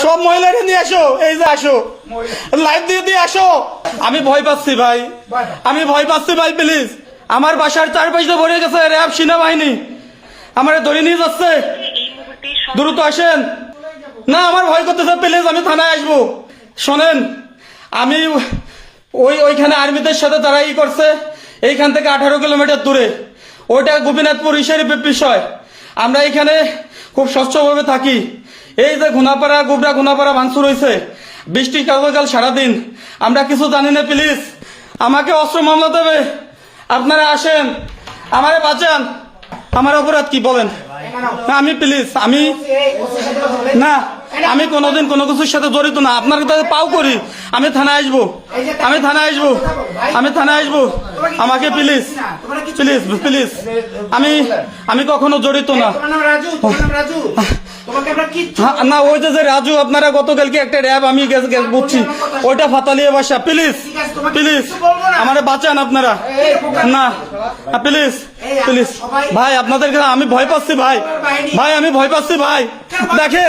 সব মহিলারা নিয়ে আসো, এই যে আসো, লাইভ দিয়ে আসো। আমি ভয় পাচ্ছি ভাই, আমি ভয় পাচ্ছি ভাই, প্লিজ। আমার বাসার চারপাশে ভরে গেছে র্যাব সেনাবাহিনী, আমার ধরে নিয়ে যাচ্ছে। দ্রুত আসেন। না, আমার ভয় করতেছে, প্লিজ আমি থানায় আসবো। শোনেন, আমি ওইখানে আর্মিদের সাথে তারা করছে, এইখান থেকে 18 কিলোমিটার দূরে, ওইটা গোপীনাথপুর শরীফের বিষয়। আমরা এখানে খুব স্বচ্ছভাবে থাকি। এই যে ঘুনাপাড়া গোবরা ঘুনাপাড়া ভাঙচুর হয়েছে, বৃষ্টি কাল সারাদিন, আমরা কিছু জানি না। প্লিজ আমাকে অস্ত্র মামলা দেবে, আপনারা আসেন, আমারে বাঁচান। আমার অপরাধ কি বলেন? আমি প্লিজ, না, আমি কোনোদিন কোনো কিছুর সাথে জড়িত না। আপনার কাছে পাও করি, আমি থানায় আসবো, আমি থানায় আসবো, আমি থানায় আসবো। আমাকে প্লিজ প্লিজ প্লিজ, আমি কখনো জড়িত না। না, ওই যে রাজু, আপনারা গতকালকে একটা র্যাব আমি বুঝছি, ওইটা ফাতালিয়া বাসা। প্লিজ প্লিজ আমারে বাঁচান আপনারা। না প্লিজ প্লিজ ভাই, আপনাদের আমি ভয় পাচ্ছি ভাই, ভাই আমি ভয় পাচ্ছি ভাই, দেখে